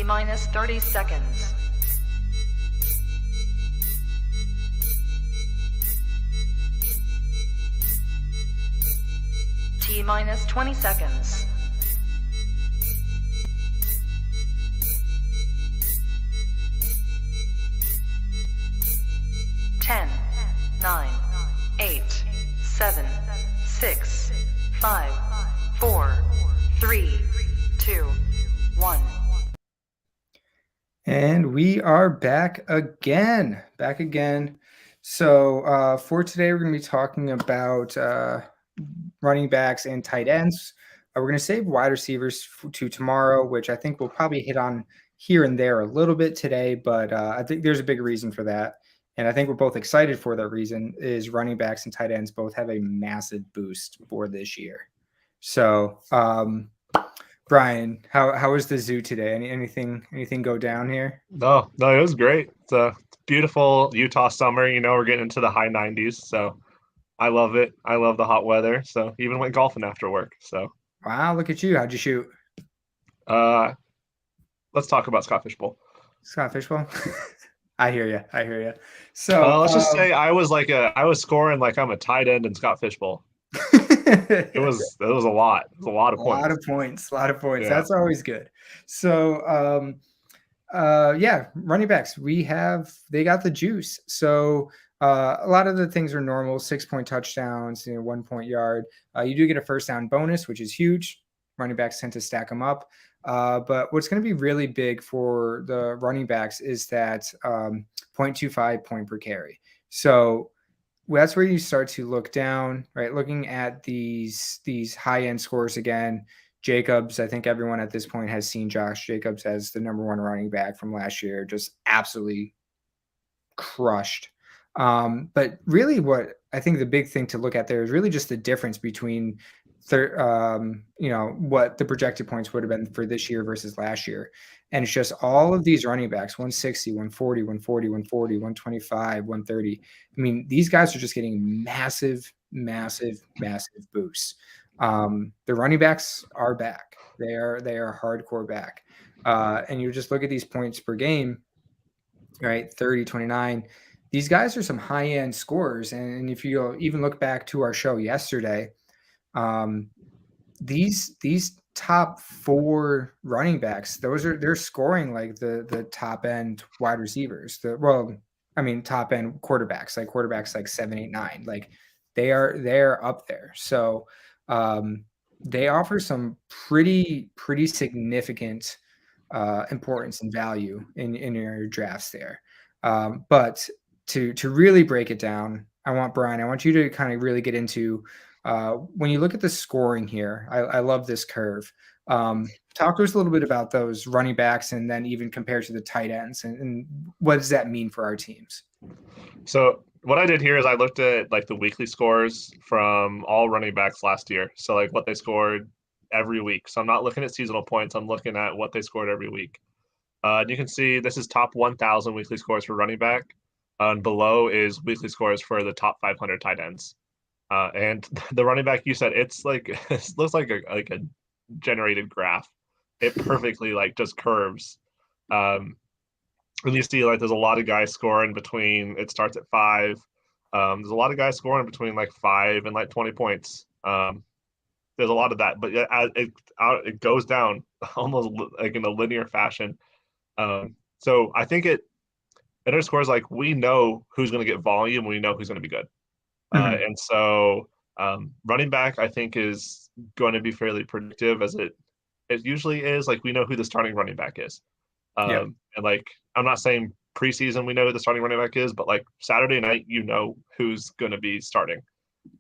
T-minus 30 seconds. T-minus 20 seconds. Ten, 9, 8, 7, 6, 5, 4, 3, 2, 1. And we are back again. So for today, we're going to be talking about running backs and tight ends. We're going to save wide receivers to tomorrow, which I think we'll probably hit on here and there a little bit today, but I think there's a big reason for that. And I think we're both excited for that reason is running backs and tight ends both have a massive boost for this year. So, Brian, how was the zoo today? Anything go down here? No, it was great. It's a beautiful Utah summer. We're getting into the high 90s, so I love it. I love the hot weather. So even went golfing after work. So wow, look at you. How'd you shoot? Let's talk about Scott Fishbowl. Scott Fishbowl? I hear you. So let's just say I was scoring like I'm a tight end in Scott Fishbowl. It was a lot. It was a lot of points. A lot of points. Yeah. That's always good. So running backs. They got the juice. So a lot of the things are normal, 6-point touchdowns, 1 point yard. You do get a first down bonus, which is huge. Running backs tend to stack them up. But what's going to be really big for the running backs is that 0.25 point per carry. So that's where you start to look down, right? Looking at these high-end scores again. Jacobs, I think everyone at this point has seen Josh Jacobs as the number one running back from last year, just absolutely crushed. But really what I think the big thing to look at there is really just the difference between what the projected points would have been for this year versus last year. And it's just all of these running backs, 160, 140, 140, 140, 125, 130. I mean, these guys are just getting massive boosts. The running backs are back. They are hardcore back. And you just look at these points per game, right? 30, 29. These guys are some high-end scorers. And if you even look back to our show yesterday, these top 4 running backs, they're scoring like the top end wide receivers. Top end quarterbacks like 7, 8, 9. Like they're up there. So they offer some pretty significant importance and value in your drafts there. But to really break it down, I want you to kind of really get into when you look at the scoring here. I love this curve. Talk to us a little bit about those running backs and then even compared to the tight ends and what does that mean for our teams? So what I did here is I looked at like the weekly scores from all running backs last year. So like what they scored every week. So I'm not looking at seasonal points. I'm looking at what they scored every week. And you can see this is top 1,000 weekly scores for running back. And below is weekly scores for the top 500 tight ends. And the running back, you said, it looks like a generated graph. It perfectly like just curves. And you see like there's a lot of guys scoring between, it starts at 5. There's a lot of guys scoring between like 5 and like 20 points. There's a lot of that, but it goes down almost like in a linear fashion. So I think it underscores like we know who's going to get volume, we know who's going to be good. And so running back, I think, is going to be fairly predictive as it usually is. Like we know who the starting running back is. And like, I'm not saying preseason we know who the starting running back is, but like Saturday night, you know who's going to be starting.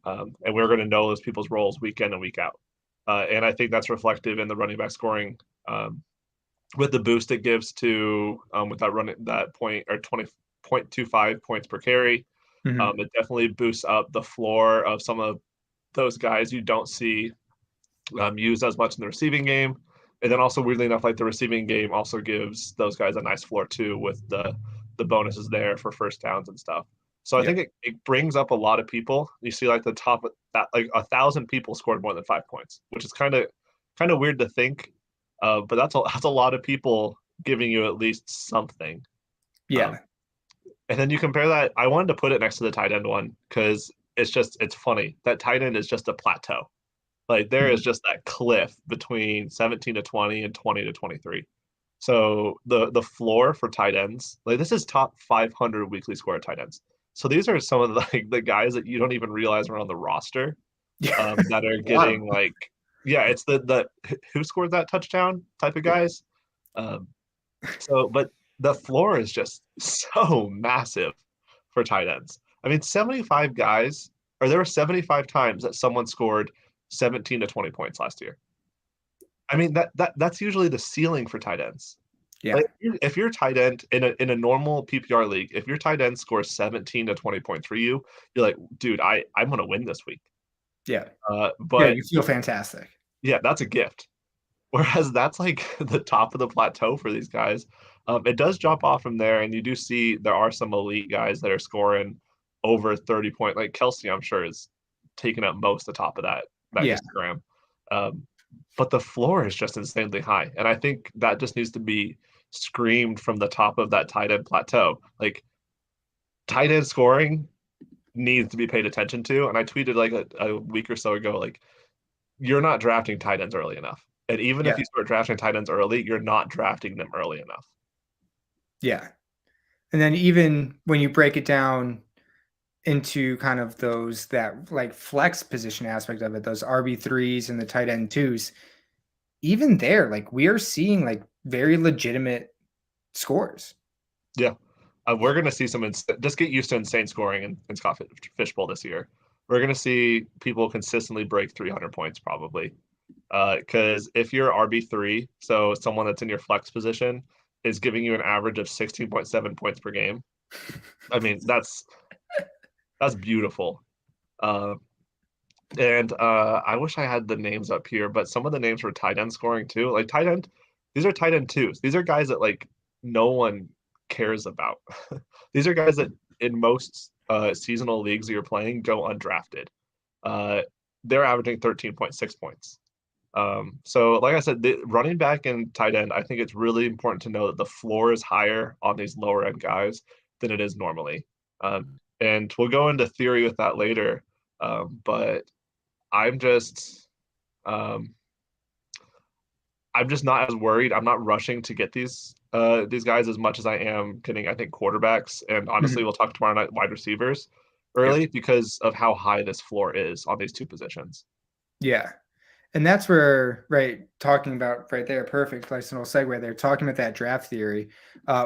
And we're going to know those people's roles week in and week out. And I think that's reflective in the running back scoring with the boost it gives to with that point or 20.25 points per carry. It definitely boosts up the floor of some of those guys you don't see used as much in the receiving game. And then also, weirdly enough, like the receiving game also gives those guys a nice floor too with the bonuses there for first downs and stuff. So I think it brings up a lot of people. You see like the top of that, like 1,000 people scored more than 5 points, which is kind of weird to think. But that's a lot of people giving you at least something. Yeah. And then you compare that. I wanted to put it next to the tight end one because it's funny. That tight end is just a plateau. Like there is just that cliff between 17 to 20 and 20 to 23. So the floor for tight ends, like this is top 500 weekly score tight ends. So these are some of the guys that you don't even realize are on the roster Yeah. that are getting like, yeah, it's the who scored that touchdown type of guys. But the floor is just so massive for tight ends. I mean, 75 guys, or there were 75 times that someone scored 17 to 20 points last year. I mean, that's usually the ceiling for tight ends. Yeah. Like if your tight end in a normal PPR league, if your tight end scores 17 to 20 points for you, you're like, dude, I'm gonna win this week. Yeah. But you feel fantastic. yeah, that's a gift. Whereas that's like the top of the plateau for these guys. It does drop off from there, and you do see there are some elite guys that are scoring over 30 point. Like Kelsey, I'm sure is taking up most the top of that Yeah. histogram. But the floor is just insanely high, and I think that just needs to be screamed from the top of that tight end plateau. Like tight end scoring needs to be paid attention to. And I tweeted like a week or so ago, like you're not drafting tight ends early enough. And even if Yeah. you start drafting tight ends early, you're not drafting them early enough. Yeah. And then even when you break it down into kind of those that like flex position aspect of it, those RB3s and the tight end twos, even there, like we are seeing like very legitimate scores. Yeah. We're going to see just get used to insane scoring in Scott Fishbowl this year. We're going to see people consistently break 300 points probably. Because if you're RB3, so someone that's in your flex position is giving you an average of 16.7 points per game. I mean, that's beautiful. And I wish I had the names up here, but some of the names for tight end scoring too. Like tight end, these are tight end twos. These are guys that like no one cares about. These are guys that in most seasonal leagues that you're playing go undrafted. They're averaging 13.6 points. So like I said, the running back and tight end, I think it's really important to know that the floor is higher on these lower end guys than it is normally. And we'll go into theory with that later. But I'm just not as worried. I'm not rushing to get these guys as much as I am getting, I think, quarterbacks. And honestly, we'll talk tomorrow night wide receivers early because of how high this floor is on these two positions. Yeah. And that's where, right, talking about right there, perfect, nice little segue there, talking about that draft theory.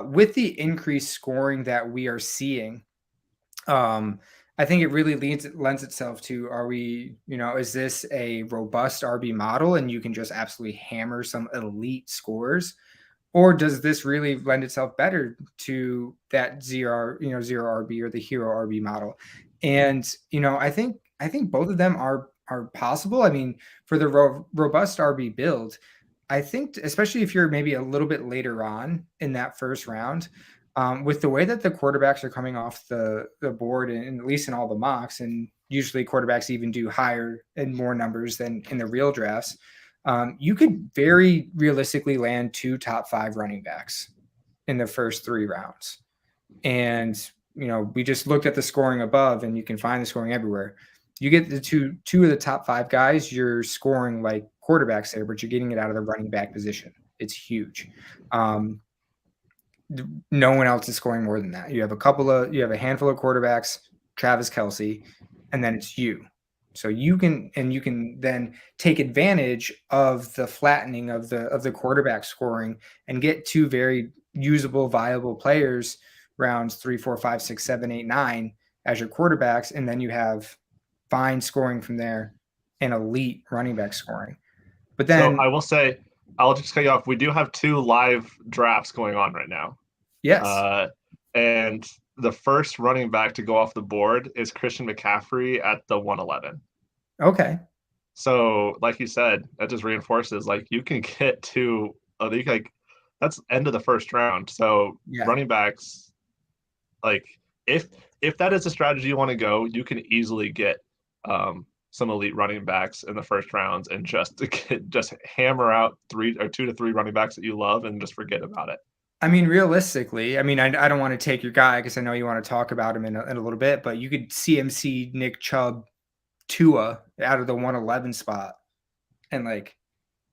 With the increased scoring that we are seeing, I think it really lends itself to, are we, is this a robust RB model and you can just absolutely hammer some elite scores? Or does this really lend itself better to that zero RB or the hero RB model? And, I think both of them are possible. I mean, for the robust RB build, I think, especially if you're maybe a little bit later on in that first round, with the way that the quarterbacks are coming off the board, and at least in all the mocks, and usually quarterbacks even do higher and more numbers than in the real drafts, you could very realistically land 2 top 5 running backs in the first 3 rounds. And, we just looked at the scoring above, and you can find the scoring everywhere. You get the two of the top 5 guys, you're scoring like quarterbacks there, but you're getting it out of the running back position. It's huge. No one else is scoring more than that. You have a handful of quarterbacks, Travis Kelce, and then it's you. So you can then take advantage of the flattening of the quarterback scoring and get 2 very usable, viable players rounds 3, 4, 5, 6, 7, 8, 9 as your quarterbacks, and then you have fine scoring from there and elite running back scoring. But then so I will say, I'll just cut you off. We do have 2 live drafts going on right now. yes, And the first running back to go off the board is Christian McCaffrey at the 111. okay, So, like you said, that just reinforces like you can get to that's end of the first round. So yeah, running backs, like if that is a strategy you want to go, you can easily get some elite running backs in the first rounds and just hammer out 2 to 3 running backs that you love and just forget about it. I mean, realistically, I mean, I don't want to take your guy because I know you want to talk about him in a little bit, but you could CMC Nick Chubb Tua out of the 111 spot, and like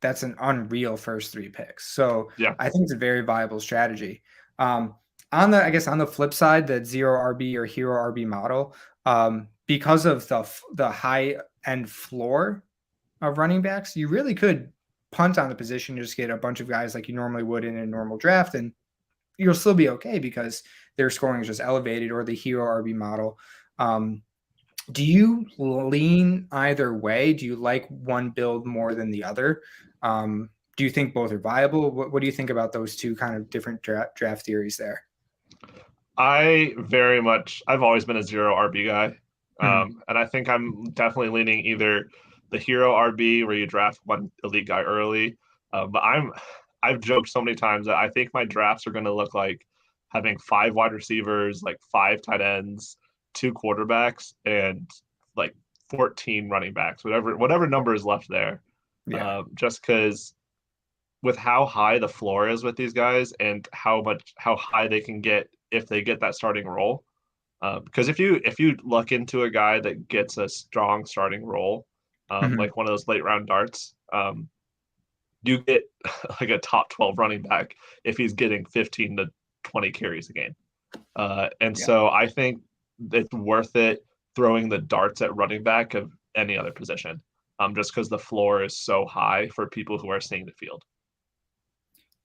that's an unreal first 3 picks. So Yeah. I think it's a very viable strategy. On the flip side, the 0 RB or hero RB model, because of the high end floor of running backs, you really could punt on the position, just get a bunch of guys like you normally would in a normal draft, and you'll still be okay because their scoring is just elevated, or the hero RB model. Do you lean either way? Do you like one build more than the other? Do you think both are viable? What do you think about those two kind of different draft theories there? I've always been a 0 RB guy. And I think I'm definitely leaning either the hero RB where you draft one elite guy early. But I've joked so many times that I think my drafts are going to look like having 5 wide receivers, like 5 tight ends, 2 quarterbacks, and like 14 running backs, whatever number is left there. Yeah. Just because with how high the floor is with these guys and how high they can get if they get that starting role. Because if you luck into a guy that gets a strong starting role, like one of those late round darts, you get like a top 12 running back if he's getting 15 to 20 carries a game. So I think it's worth it throwing the darts at running back of any other position, just because the floor is so high for people who are seeing the field.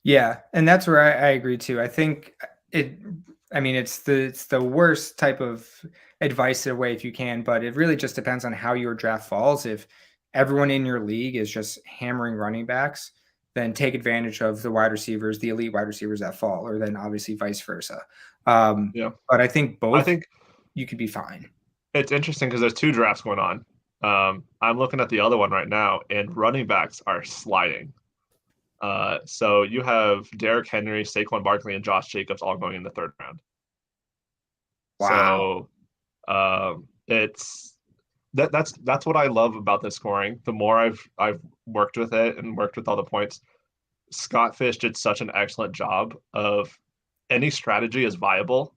Yeah, and that's where I agree too. I think it's the worst type of advice away if you can, but it really just depends on how your draft falls. If everyone in your league is just hammering running backs, then take advantage of the wide receivers, the elite wide receivers that fall, or then obviously vice versa. But I think you could be fine. It's interesting because there's 2 drafts going on. I'm looking at the other one right now, and running backs are sliding. So you have Derrick Henry, Saquon Barkley, and Josh Jacobs all going in the 3rd round. Wow. So that's what I love about the scoring. The more I've worked with it and worked with all the points, Scott Fish did such an excellent job of any strategy is viable.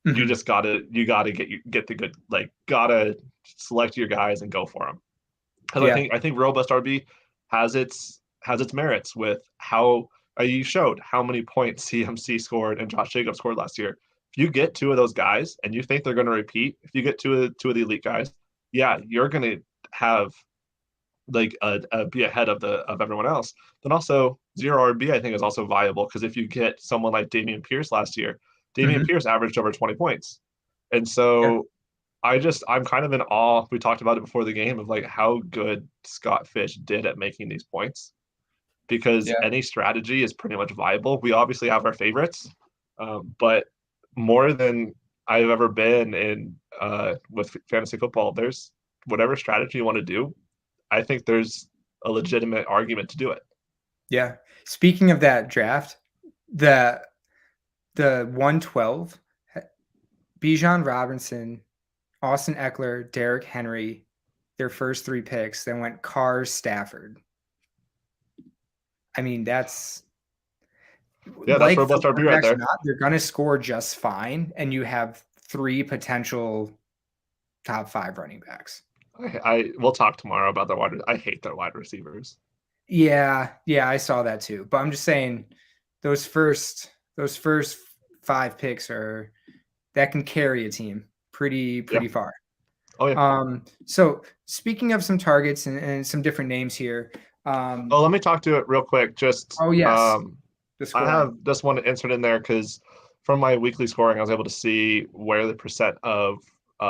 You just gotta get the good, like, gotta select your guys and go for them. Because I think robust RB has its merits with how you showed how many points CMC scored and Josh Jacobs scored last year. If you get 2 of those guys and you think they're going to repeat, if you get two of the elite guys, you're going to have like be ahead of everyone else. Then also 0 RB I think is also viable because if you get someone like Dameon Pierce last year, Dameon Pierce averaged over 20 points, and so I'm kind of in awe. We talked about it before the game of like how good Scott Fish did at making these points. Because any strategy is pretty much viable. We obviously have our favorites, but more than I've ever been in with fantasy football, there's whatever strategy you want to do, I think there's a legitimate argument to do it. Yeah. Speaking of that draft, the 112, Bijan Robinson, Austin Eckler, Derrick Henry, their first 3 picks, then went Carr, Stafford. I mean, that's that's robust RB right there. They're going to score just fine, and you have 3 potential top 5 running backs. We'll talk tomorrow about the wide. I hate their wide receivers. Yeah, I saw that too. But I'm just saying, those first 5 picks that can carry a team pretty far. Oh yeah. So speaking of some targets and some different names here. Let me talk to it real quick. Just yes. I have this one insert in there because from my weekly scoring, I was able to see where the percent of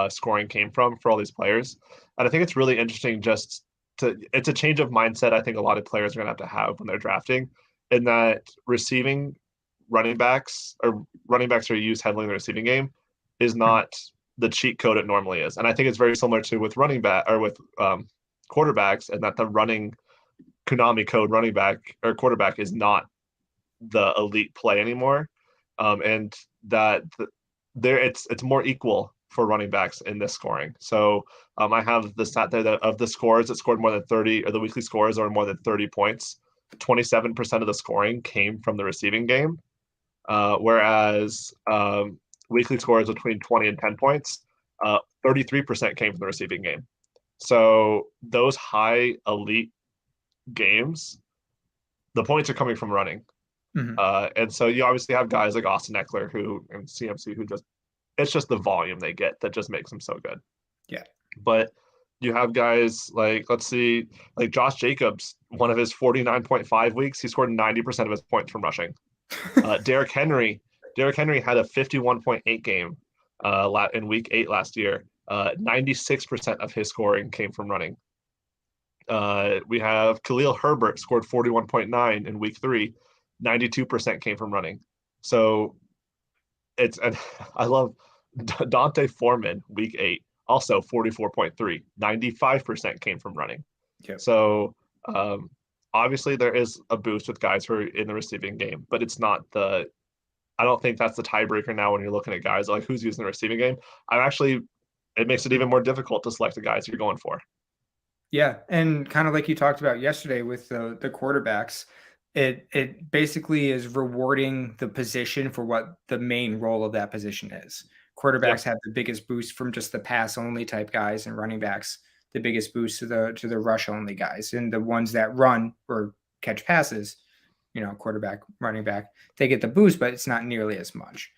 scoring came from for all these players, and I think it's really interesting. It's a change of mindset. I think a lot of players are going to have when they're drafting, in that receiving running backs are used heavily in the receiving game is not the cheat code it normally is, and I think it's very similar to with running back or with quarterbacks, and that the running Konami code running back or quarterback is not the elite play anymore, and that it's more equal for running backs in this scoring. So I have the stat there that of the scores that scored more than 30, or the weekly scores are more than 30 points, 27% of the scoring came from the receiving game, whereas weekly scores between 20 and 10 points, 33% came from the receiving game. So those high elite games, the points are coming from running. And so you obviously have guys like Austin Eckler and CMC who it's just the volume they get that just makes them so good. Yeah. But you have guys like, let's see, like Josh Jacobs, one of his 49.5 weeks, he scored 90% of his points from rushing. Derrick Henry had a 51.8 game in week 8 last year. 96% of his scoring came from running. We have Khalil Herbert scored 41.9 in week 3. 92% came from running. So and I love Dante Foreman, week 8, also 44.3. 95% came from running. Yep. So obviously there is a boost with guys who are in the receiving game, but it's not I don't think that's the tiebreaker now when you're looking at guys like who's using the receiving game. It makes it even more difficult to select the guys you're going for. Yeah, and kind of like you talked about yesterday with the quarterbacks, it basically is rewarding the position for what the main role of that position is. Quarterbacks have the biggest boost from just the pass only type guys, and running backs the biggest boost to the rush only guys, and the ones that run or catch passes, quarterback, running back, they get the boost, but it's not nearly as much.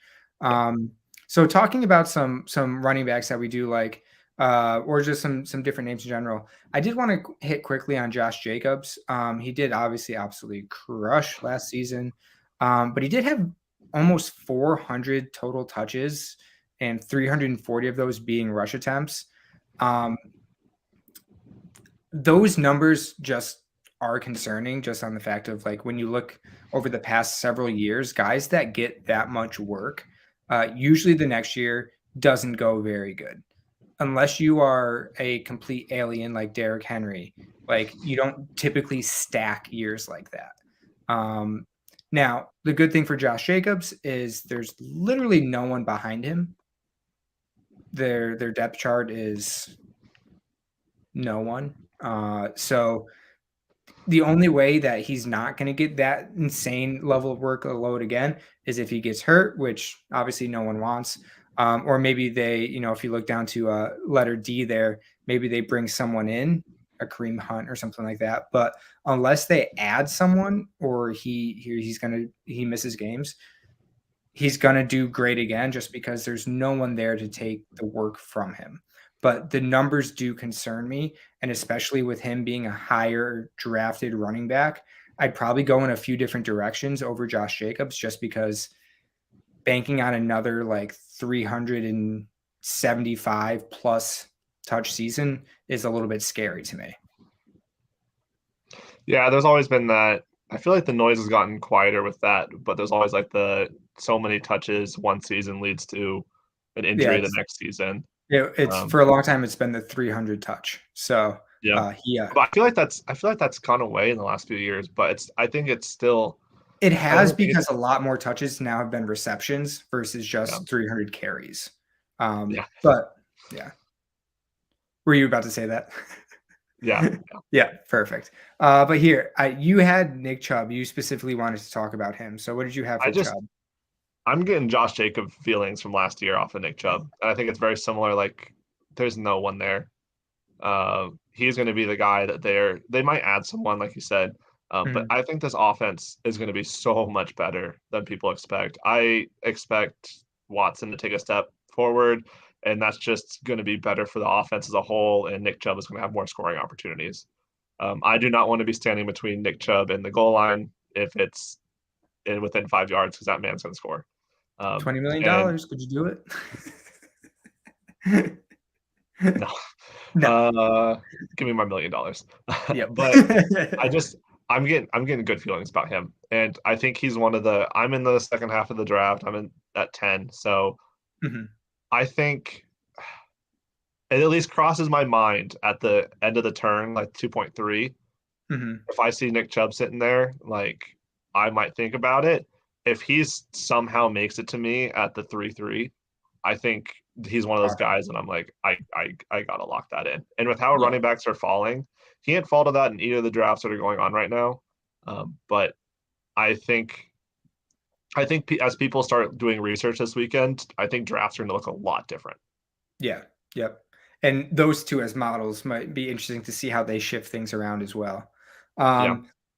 So talking about some running backs that we do like, or just some different names in general, I did want to hit quickly on Josh Jacobs. He did obviously absolutely crush last season, but he did have almost 400 total touches and 340 of those being rush attempts. Those numbers just are concerning, just on the fact of like when you look over the past several years, guys that get that much work, usually the next year doesn't go very good. Unless you are a complete alien like Derrick Henry, like you don't typically stack years like that. Now, the good thing for Josh Jacobs is there's literally no one behind him. Their depth chart is no one. So the only way that he's not going to get that insane level of workload again is if he gets hurt, which obviously no one wants. Or maybe they, if you look down to letter D there, maybe they bring someone in, a Kareem Hunt or something like that. But unless they add someone or he misses games, he's going to do great again just because there's no one there to take the work from him. But the numbers do concern me, and especially with him being a higher drafted running back, I'd probably go in a few different directions over Josh Jacobs just because banking on another like 375 plus touch season is a little bit scary to me. Yeah, there's always been that. I feel like the noise has gotten quieter with that, but there's always like so many touches one season leads to an injury the next season. Yeah, it's for a long time it's been the 300 touch. So but I feel like that's gone away in the last few years, but I think it's still. It has because a lot more touches now have been receptions versus just 300 carries. But yeah. Were you about to say that? Yeah, perfect. But here, you had Nick Chubb. You specifically wanted to talk about him. So what did you have for Chubb? I'm getting Josh Jacobs feelings from last year off of Nick Chubb. And I think it's very similar. Like, there's no one there. He's going to be the guy that they might add someone, like you said. But I think this offense is going to be so much better than people expect. I expect Watson to take a step forward, and that's just going to be better for the offense as a whole, and Nick Chubb is going to have more scoring opportunities. I do not want to be standing between Nick Chubb and the goal line if it's within 5 yards because that man's going to score. $20 million. Could you do it? No. Give me my $1 million. Yeah, but I'm getting good feelings about him, and I think he's I'm in the second half of the draft. I'm in at 10, so I think it at least crosses my mind at the end of the turn, like 2.3. If I see Nick Chubb sitting there, like I might think about it. If he's somehow makes it to me at the 3.3, I think he's one of those guys, and I'm like, I gotta lock that in. And with how running backs are falling, he ain't fall to that in either of the drafts that are going on right now. But I think as people start doing research this weekend, I think drafts are going to look a lot different. Yeah. Yep. And those two as models might be interesting to see how they shift things around as well.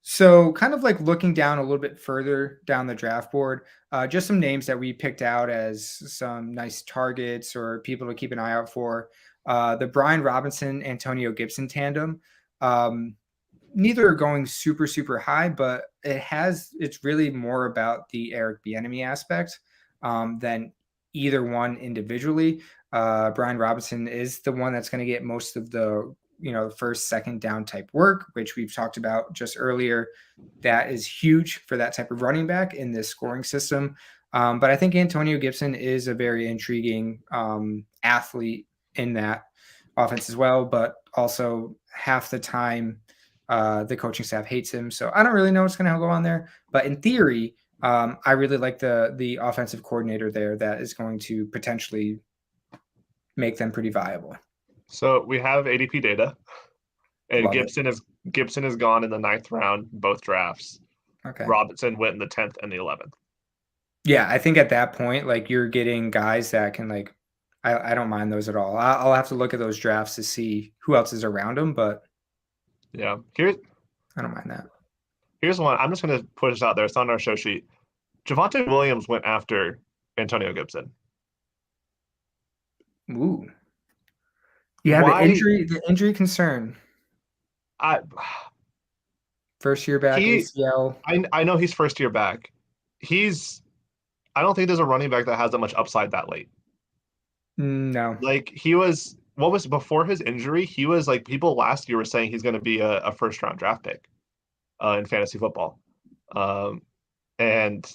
So kind of like looking down a little bit further down the draft board, just some names that we picked out as some nice targets or people to keep an eye out for. The Brian Robinson, Antonio Gibson tandem. Neither are going super, super high, but it's really more about the Eric Bieniemy aspect than either one individually. Brian Robinson is the one that's going to get most of the first, second down type work, which we've talked about just earlier. That is huge for that type of running back in this scoring system. But I think Antonio Gibson is a very intriguing athlete in that offense as well, but also half the time the coaching staff hates him. So I don't really know what's going to go on there. But in theory, I really like the offensive coordinator there that is going to potentially make them pretty viable. So we have ADP data, and Love Gibson is gone in the 9th round, both drafts. Okay. Robinson went in the 10th and the 11th. Yeah, I think at that point, like you're getting guys that can like, I don't mind those at all. I'll have to look at those drafts to see who else is around them, but yeah, I don't mind that. Here's one. I'm just going to put this out there. It's on our show sheet. Javonte Williams went after Antonio Gibson. Ooh. Yeah, the injury concern. First year back, ACL. I know he's first year back. I don't think there's a running back that has that much upside that late. No. Like what was before his injury, he was like, people last year were saying he's going to be a first round draft pick in fantasy football. And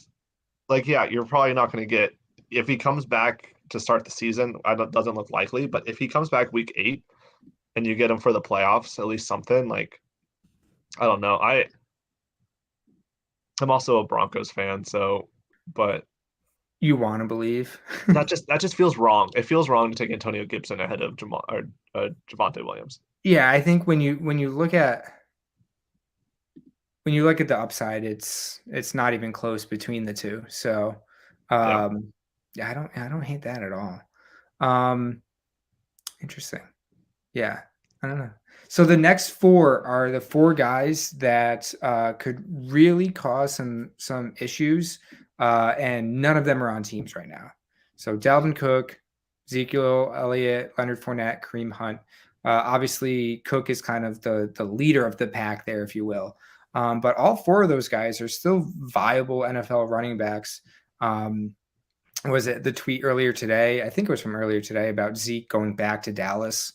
like, yeah, you're probably not going to get, if he comes back to start the season, doesn't look likely, but if he comes back week 8 and you get him for the playoffs, at least something, like, I don't know. I'm also a Broncos fan, so, but you want to believe that just feels wrong. It feels wrong to take Antonio Gibson ahead of Javonte Williams. Yeah, I think when you look at the upside, it's not even close between the two. So, yeah, I don't hate that at all. Interesting. Yeah, I don't know. So the next 4 are the 4 guys that could really cause some issues, and none of them are on teams right now. So Dalvin Cook, Ezekiel Elliott, Leonard Fournette, Kareem Hunt. Obviously, Cook is kind of the leader of the pack there, if you will. But all 4 of those guys are still viable NFL running backs. Was it the tweet earlier today? I think it was from earlier today about Zeke going back to Dallas,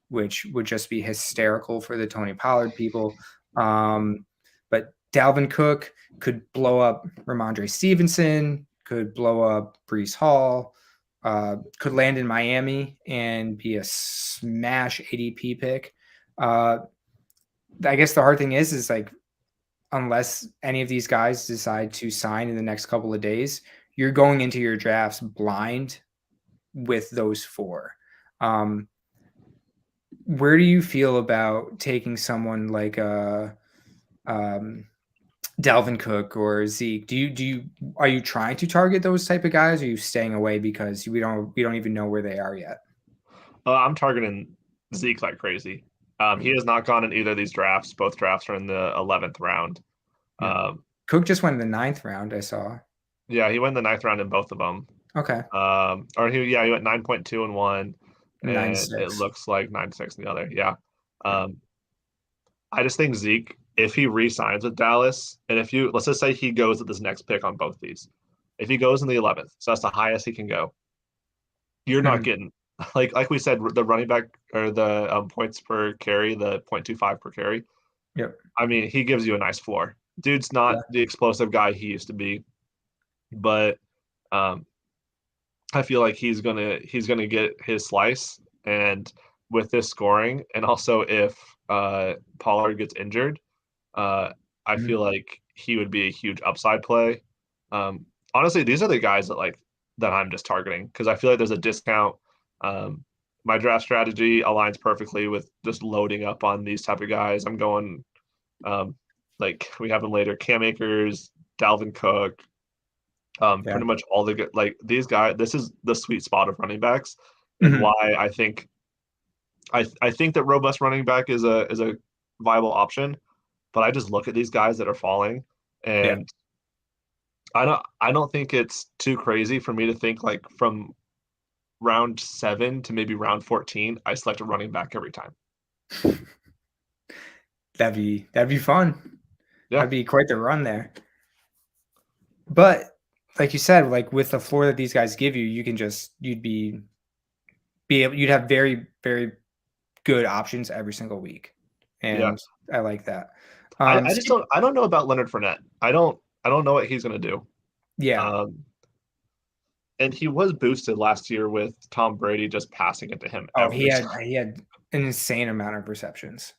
which would just be hysterical for the Tony Pollard people. But Dalvin Cook could blow up Ramondre Stevenson, could blow up Breece Hall, could land in Miami and be a smash ADP pick. I guess the hard thing is like, unless any of these guys decide to sign in the next couple of days, you're going into your drafts blind with those 4. Where do you feel about taking someone like Dalvin Cook or Zeke? Are you trying to target those type of guys? Or are you staying away because we don't even know where they are yet? I'm targeting Zeke like crazy. He has not gone in either of these drafts. Both drafts are in the 11th round. Cook just went in the 9th round, I saw. Yeah, he went in the 9th round in both of them. Okay. He went 9.2 in one, and 9.6. it looks like 9.6 in the other. Yeah. I just think Zeke, if he re-signs with Dallas, and let's just say he goes with this next pick on both these, if he goes in the 11th, so that's the highest he can go, you're not getting, like we said, the running back or the points per carry, the 0.25 per carry. Yep. I mean, he gives you a nice floor. Dude's not the explosive guy he used to be, but I feel like he's gonna get his slice, and with this scoring, and also if Pollard gets injured, I feel like he would be a huge upside play. Honestly, these are the guys that I'm just targeting because I feel like there's a discount My draft strategy aligns perfectly with just loading up on these type of guys. I'm going like we have them later, Cam Akers, Dalvin Cook, Yeah. pretty much all the good like these guys. This is the sweet spot of running backs, and Mhm. why I think that robust running back is a viable option. But I just look at these guys that are falling, Yeah. and I don't think it's too crazy for me to think like from round 7 to maybe round 14, I select a running back every time. That'd be fun. Yeah, That'd be quite the run there. But like you said, like with the floor that these guys give you, you can just you'd have very, very good options every single week. yeah. And I like that. I just Skip, don't know about Leonard Fournette. I don't know what he's gonna do. yeah. Um, and he was boosted last year with Tom Brady just passing it to him Oh, he every had time. he had an insane amount of receptions.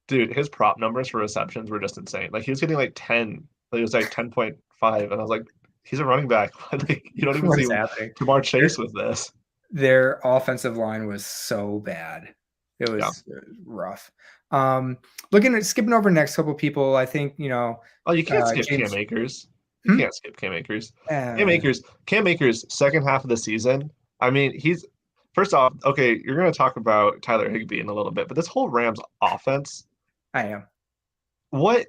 Dude, his prop numbers for receptions were just insane. Like he was getting like 10, like it was like 10.5, and I was like, he's a running back. Like you don't even What see is happening? Jamar Their, Chase with this. their offensive line was so bad. Yeah. It was rough. Looking at skipping over the next couple people, I think, Oh, you can't skip Cam James. Akers. You Hmm? can't skip Cam Akers. Uh, Cam Akers, second half of the season. I mean, he's first off, okay, you're gonna talk about Tyler Higbee in a little bit, but this whole Rams offense, I am. what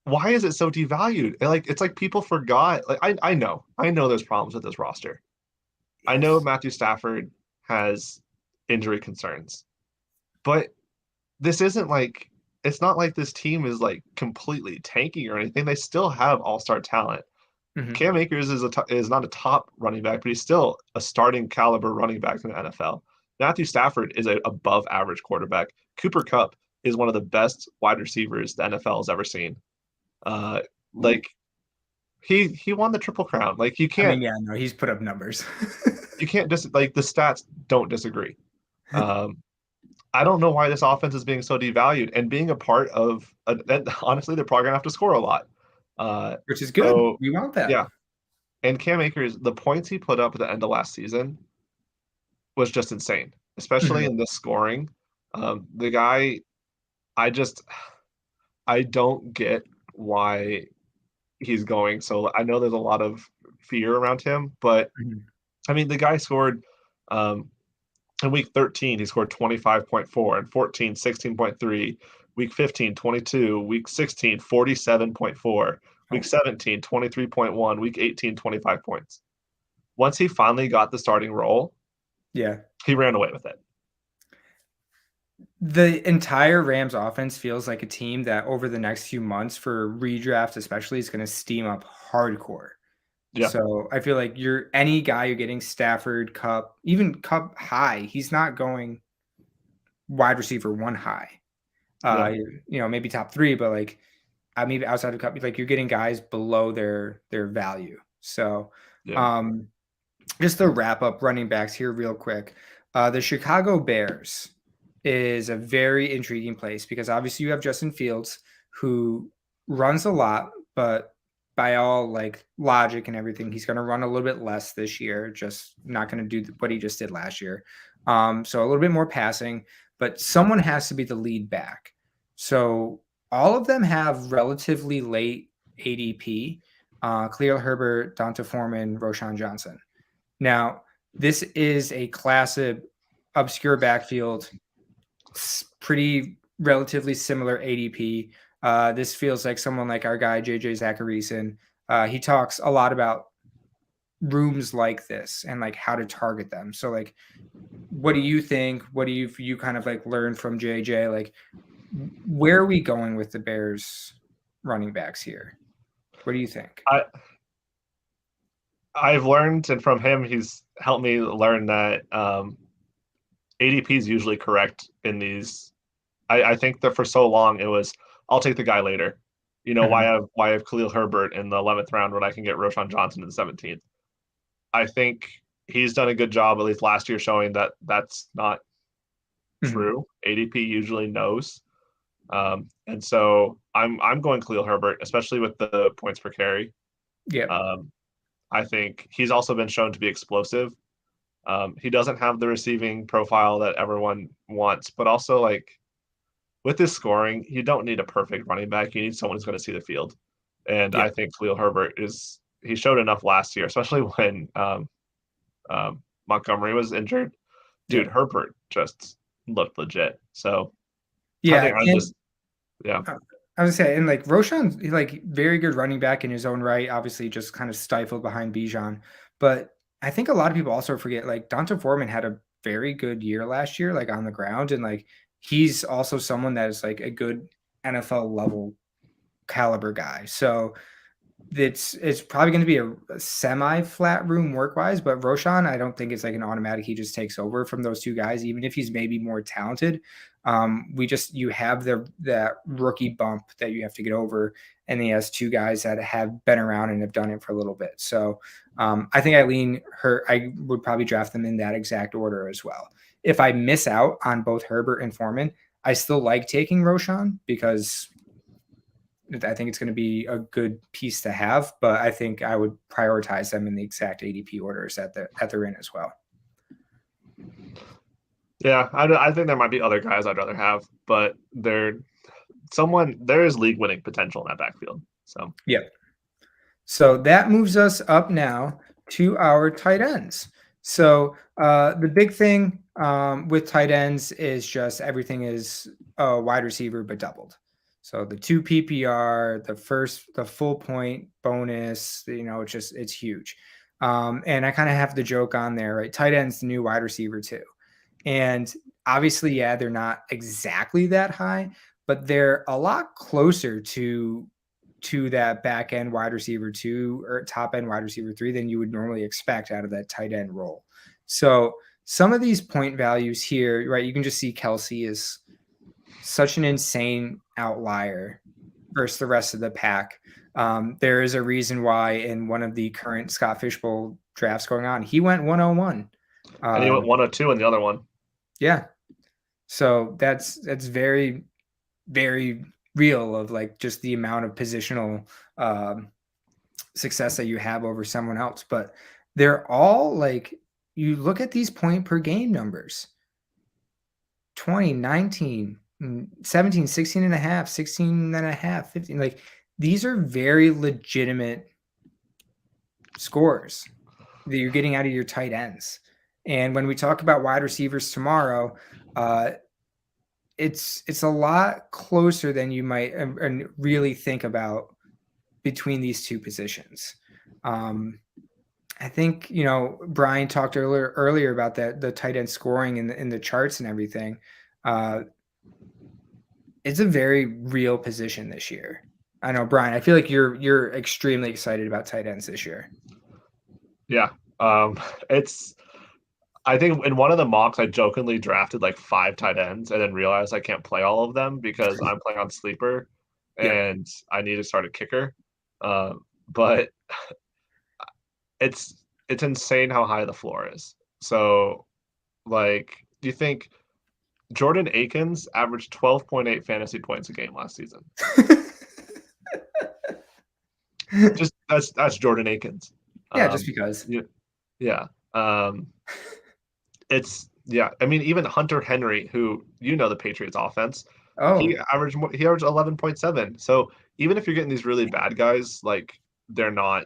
why is it so devalued? And, like it's like people forgot. Like I know there's problems with this roster. I know Yes. Matthew Stafford has injury concerns, but this isn't like it's not like this team is like completely tanking or anything. They still have all-star talent. Hmm. Cam Akers is not a top running back, but he's still a starting caliber running back in the NFL. Matthew Stafford is a above average quarterback. Cooper Kupp is one of the best wide receivers the NFL has ever seen. Uh, like he won the triple crown. Like I mean, yeah, no, he's put up numbers. you can't just like the stats don't disagree. Um, I don't know why this offense is being so devalued and being a part of. Honestly, they're probably gonna have to score a lot. Uh, Which is good. so We want that. yeah, and Cam Akers, the points he put up at the end of last season was just insane, especially Mhm. in the scoring. The guy, I just, I don't get why he's going. So I know there's a lot of fear around him, but Mhm. I mean, the guy scored um, in week 13, he scored 25.4, and 14, 16.3, week 15, 22, week 16, 47.4, week Oh, 17, 23.1, week 18, 25 points. Once he finally got the starting role, yeah. he ran away with it. The entire Rams offense feels like a team that over the next few months for redraft especially is going to steam up hardcore. Yeah, So I feel like any guy you're getting Stafford, Cup, even Cup high, he's not going wide receiver 1 high. yeah, Maybe top 3, but like maybe outside of Cup, like you're getting guys below their value. So yeah. um just to wrap up running backs here real quick. The Chicago Bears is a very intriguing place because obviously you have Justin Fields who runs a lot, but by all like logic and everything, he's going to run a little bit less this year. Just not going to do what he just did last year. So a little bit more passing, but someone has to be the lead back. So all of them have relatively late ADP. Khalil Herbert, Donta Foreman, Roshan Johnson. Now, this is a classic obscure backfield, pretty relatively similar ADP. This feels like someone like our guy JJ Zacharyson. He talks a lot about rooms like this and like how to target them. So, like, what do you think? What do you kind of like learn from JJ? Like, where are we going with the Bears running backs here? What do you think? I I've learned, and from him, he's helped me learn that ADP is usually correct in these. I think that for so long it was I'll take the guy later. You know Mhm. why I have Khalil Herbert in the 11th round when I can get Roshan Johnson in the 17th. I think he's done a good job at least last year showing that that's not Mhm. true. ADP usually knows, and so I'm going Khalil Herbert, especially with the points per carry. Yep. Um, I think he's also been shown to be explosive. He doesn't have the receiving profile that everyone wants, but also like with his scoring, you don't need a perfect running back. You need someone who's going to see the field. And Yeah. I think Khalil Herbert he showed enough last year, especially when Montgomery was injured. Yeah. Dude, Herbert just looked legit. So I Yeah. think And yeah. I was gonna say, and like Roshan's like very good running back in his own right, obviously just kind of stifled behind Bijan. But I think a lot of people also forget like Donta Foreman had a very good year last year, like on the ground, and like he's also someone that is like a good NFL level caliber guy. So it's probably going to be a semi flat room work wise, but Roshan, I don't think it's like an automatic. He just takes over from those two guys, even if he's maybe more talented. You have that rookie bump that you have to get over, and he has two guys that have been around and have done it for a little bit. So I think I would probably draft them in that exact order as well. If I miss out on both Herbert and Foreman, I still like taking Roshan because I think it's going to be a good piece to have, but I think I would prioritize them in the exact ADP orders that they're in as well. Yeah, I think there might be other guys I'd rather have, but there is league winning potential in that backfield. So yeah. So that moves us up now to our tight ends. So the big thing with tight ends is just everything is a wide receiver but doubled. So the 2 PPR, the full point bonus, it's huge. And I kind of have the joke on there, right? Tight end's the new wide receiver too. And obviously, yeah, they're not exactly that high, but they're a lot closer to that back end wide receiver 2 or top end wide receiver 3 than you would normally expect out of that tight end role. So some of these point values here, right? You can just see Kelsey is such an insane outlier versus the rest of the pack. There is a reason why in one of the current Scott Fishbowl drafts going on, he went 101. And he went 102 in the other one. Yeah. So that's very, very real of like just the amount of positional success that you have over someone else. But they're all like, you look at these point per game numbers 20, 19, 17, 16 and a half, 16 and a half, 15. Like these are very legitimate scores that you're getting out of your tight ends. And when we talk about wide receivers tomorrow, it's a lot closer than you might and really think about between these two positions. I think Brian talked earlier about the tight end scoring in the charts and everything. It's a very real position this year. I know, Brian. I feel like you're extremely excited about tight ends this year. Yeah, I think in one of the mocks, I jokingly drafted like 5 tight ends and then realized I can't play all of them because I'm playing on sleeper and I need to start a kicker. But it's insane how high the floor is. So, like, do you think Jordan Akins averaged 12.8 fantasy points a game last season? Just that's Jordan Akins. Yeah, just because. Yeah. I mean, even Hunter Henry, who the Patriots offense, he averaged 11.7. So even if you're getting these really bad guys, like they're not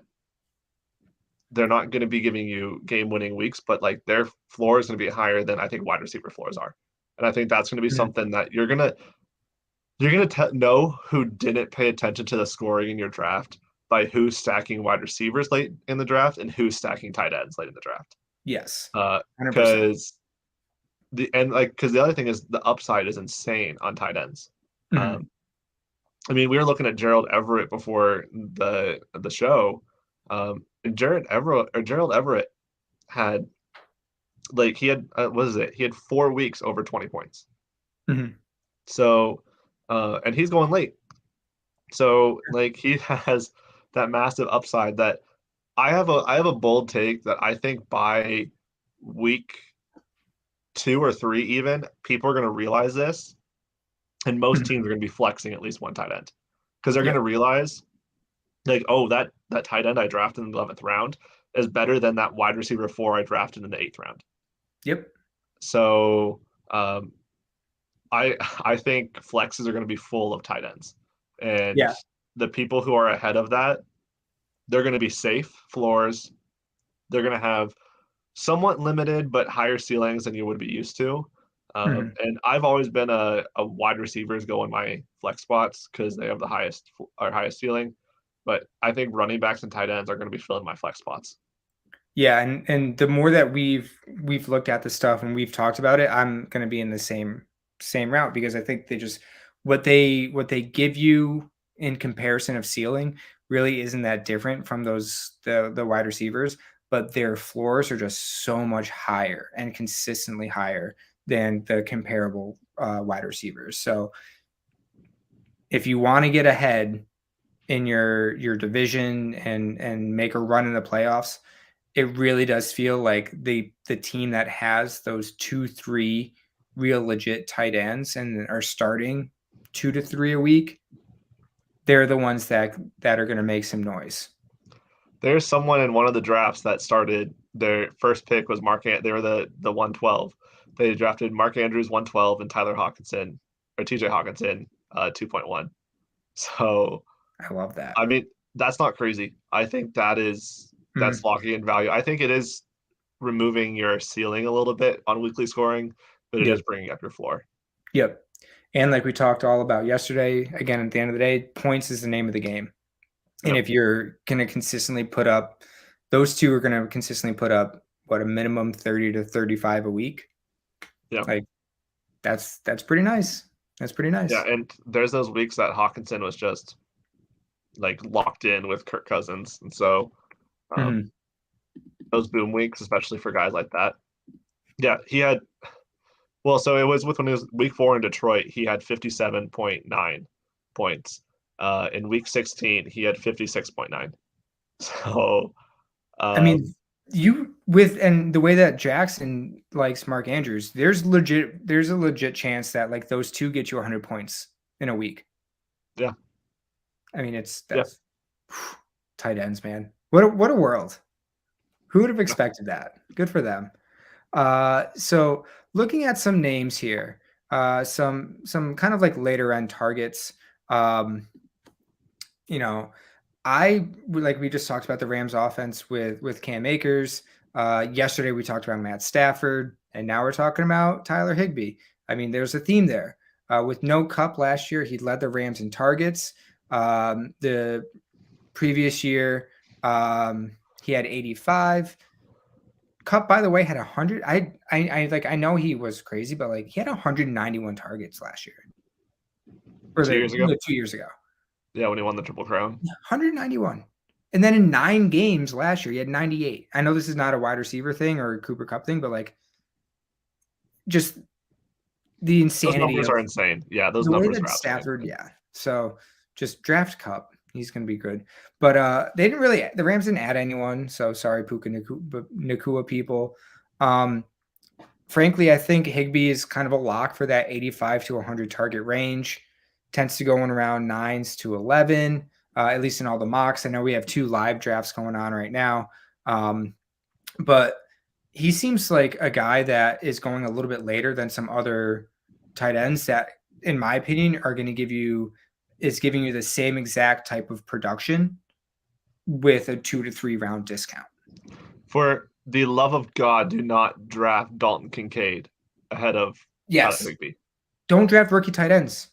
going to be giving you game-winning weeks, but like their floor is going to be higher than I think wide receiver floors are, and I think that's going to be something that you're gonna know who didn't pay attention to the scoring in your draft by who's stacking wide receivers late in the draft and who's stacking tight ends late in the draft. Yes, 100%. Because the other thing is the upside is insane on tight ends. Mm-hmm. I mean, we were looking at Gerald Everett before the show. And Gerald Everett had he had 4 weeks over 20 points. Mm-hmm. So, and he's going late. So like he has that massive upside that I have a bold take that I think by week 2 or 3 even, people are going to realize this, and most teams are going to be flexing at least one tight end because they're going to realize like, oh, that tight end I drafted in the 11th round is better than that wide receiver 4 I drafted in the 8th round. Yep. So I think flexes are going to be full of tight ends, and Yeah. the people who are ahead of that, they're going to be safe floors. They're going to have somewhat limited but higher ceilings than you would be used to. And I've always been a wide receivers go in my flex spots because they have the highest ceiling. But I think running backs and tight ends are going to be filling my flex spots. Yeah, and the more that we've looked at the stuff and we've talked about it, I'm going to be in the same route because I think they just what they give you in comparison of ceiling really isn't that different from the wide receivers, but their floors are just so much higher and consistently higher than the comparable wide receivers. So if you want to get ahead in your division and make a run in the playoffs, it really does feel like the team that has those 2-3 real legit tight ends and are starting 2 to 3 a week, they're the ones that are going to make some noise. There's someone in one of the drafts that started their first pick was they were the 112. They drafted Mark Andrews 112 and TJ Hawkinson 2.1. So I love that. I mean, that's not crazy. I think that's locking in value. I think it is removing your ceiling a little bit on weekly scoring, but it is bringing up your floor. Yep. And like we talked all about yesterday, again, at the end of the day, points is the name of the game. And if you're going to consistently put up, those two are going to consistently put up a minimum 30 to 35 a week. Yeah. Like that's pretty nice. That's pretty nice. Yeah. And there's those weeks that Hawkinson was just like locked in with Kirk Cousins. And so those boom weeks, especially for guys like that. Yeah. So it was when it was week 4 in Detroit, he had 57.9 points. In week 16, he had 56.9. So, I mean, and the way that Jackson likes Mark Andrews, there's a legit chance that like those two get you 100 points in a week. Yeah. I mean, that's tight ends, man. What a world. Who would have expected that? Good for them. So looking at some names here, some kind of like later end targets. We just talked about the Rams offense with Cam Akers. Yesterday we talked about Matt Stafford, and now we're talking about Tyler Higbee. I mean, there's a theme there. With no Cup last year, he led the Rams in targets. The previous year, he had 85. Cup, by the way, had 100. I know he was crazy, but like he had 191 targets last year. 2 years ago. 2 years ago. Yeah, when he won the Triple Crown. 191. And then in 9 games last year, he had 98. I know this is not a wide receiver thing or a Cooper Kupp thing, but like just the insanity. Those numbers are insane. Yeah, those numbers are Stafford, yeah. So just draft Kupp. He's going to be good. But the Rams didn't add anyone. So sorry, Puka Nacua people. Frankly, I think Higbee is kind of a lock for that 85 to 100 target range. Tends to go in around 9s to 11, at least in all the mocks. I know we have 2 live drafts going on right now. But he seems like a guy that is going a little bit later than some other tight ends that, in my opinion, are going to giving you the same exact type of production with a 2 to 3 round discount. For the love of God, do not draft Dalton Kincaid ahead of Tyler Higbee. Don't draft rookie tight ends.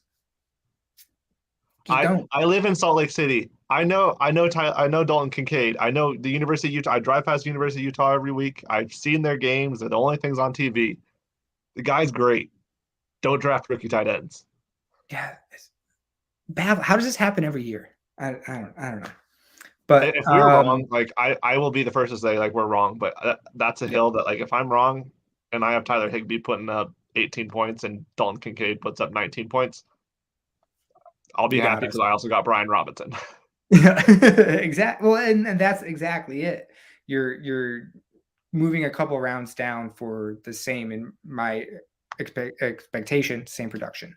I live in Salt Lake City. I know Dalton Kincaid. I know the University of Utah. I drive past the University of Utah every week. I've seen their games. They're the only things on TV. The guy's great. Don't draft rookie tight ends. Yeah. How does this happen every year? I don't know. But if we're wrong, like I will be the first to say like we're wrong. But that's a hill that like if I'm wrong and I have Tyler Higbee putting up 18 points and Dalton Kincaid puts up 19 points, I'll be happy because I also got Brian Robinson. Yeah, exactly. Well, and that's exactly it. You're moving a couple rounds down for the same, in my expectation, same production.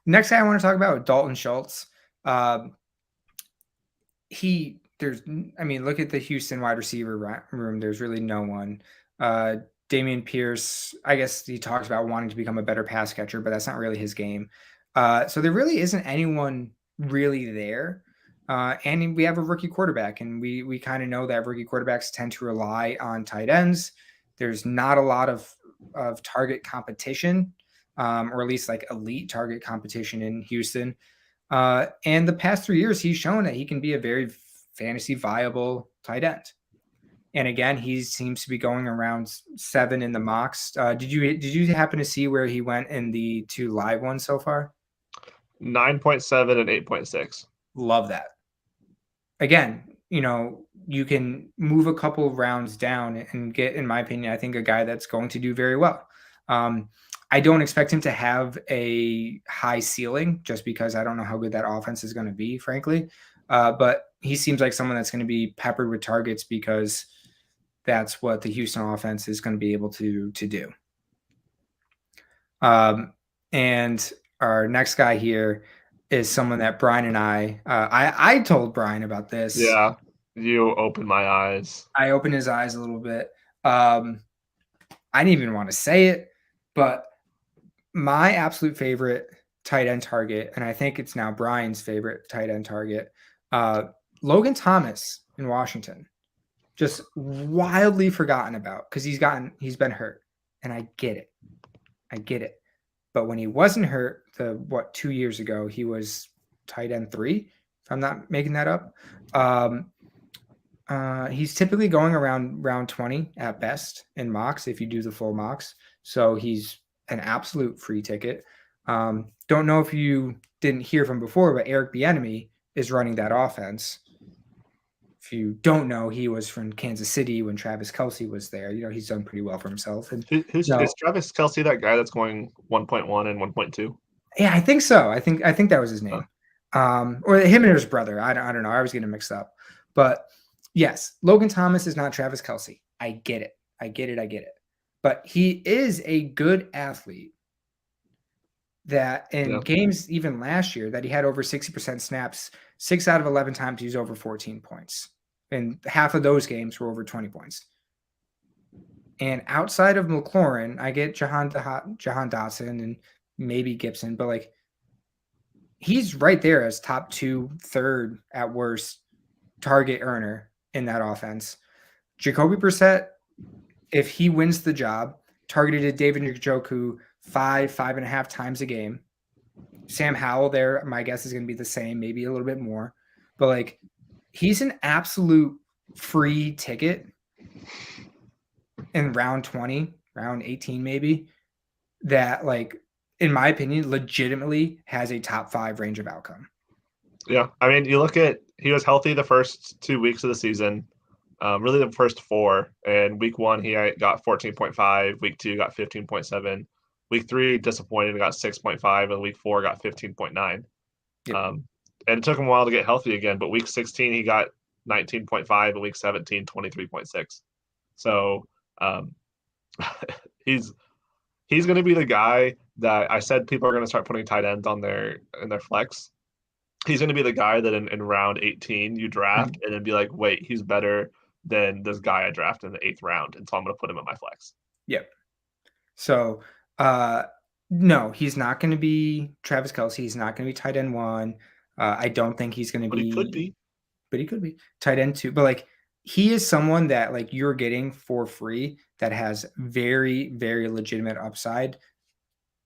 Next guy I want to talk about, Dalton Schultz. He look at the Houston wide receiver room. There's really no one. Damian Pierce, I guess he talks about wanting to become a better pass catcher, but that's not really his game. So there really isn't anyone really there. And we have a rookie quarterback, and we kind of know that rookie quarterbacks tend to rely on tight ends. There's not a lot of target competition, or at least like elite target competition in Houston. And the past 3 years, he's shown that he can be a very fantasy viable tight end. And again, he seems to be going around 7 in the mocks. Did you happen to see where he went in the 2 live ones so far? 9.7 and 8.6. Love that. Again, you can move a couple rounds down and get, in my opinion, I think a guy that's going to do very well. I don't expect him to have a high ceiling just because I don't know how good that offense is going to be, frankly. But he seems like someone that's going to be peppered with targets because that's what the Houston offense is going to be able to do. And our next guy here is someone that Brian and I told Brian about this. Yeah, you opened my eyes. I opened his eyes a little bit. I didn't even want to say it, but my absolute favorite tight end target, and I think it's now Brian's favorite tight end target, Logan Thomas in Washington. Just wildly forgotten about because he's been hurt, and I get it. But when he wasn't hurt, 2 years ago, he was tight end 3, if I'm not making that up. He's typically going around round 20 at best in mocks if you do the full mocks. So he's an absolute free ticket. Don't know if you didn't hear from before, but Eric Bieniemy is running that offense. If you don't know, he was from Kansas City when Travis Kelce was there. He's done pretty well for himself. And is Travis Kelce that guy that's going 1.1 and 1.2? Yeah, I think so. I think that was his name. Or him and his brother. I don't know. I was getting mixed up. But yes, Logan Thomas is not Travis Kelce. I get it. But he is a good athlete that in games even last year that he had over 60% snaps, 6 out of 11 times he was over 14 points. And half of those games were over 20 points. And outside of McLaurin, I get Jahan Dotson and maybe Gibson, but like he's right there as top 2, 3rd at worst target earner in that offense. Jacoby Brissett, if he wins the job, targeted David Njoku 5.5 times a game. Sam Howell there, my guess is going to be the same, maybe a little bit more. But like he's an absolute free ticket in round 20, round 18 maybe, that like in my opinion legitimately has a top 5 range of outcome. Yeah, I mean, you look at he was healthy the first 2 weeks of the season, really the first 4. And week 1 he got 14.5, week 2 got 15.7, week 3 disappointed and got 6.5, and week 4 got 15.9. Yep. And it took him a while to get healthy again, but week 16 he got 19.5, and week 17 23.6. So he's going to be the guy that I said people are going to start putting tight ends in their flex. He's going to be the guy that in round 18 you draft and then be like, wait, he's better than this guy I drafted in the 8th round, and so I'm going to put him in my flex. Yep. So no, he's not going to be Travis Kelce. He's not going to be tight end 1. I don't think he's going to be. But he could be tight end 2. But like he is someone that like you're getting for free that has very, very legitimate upside,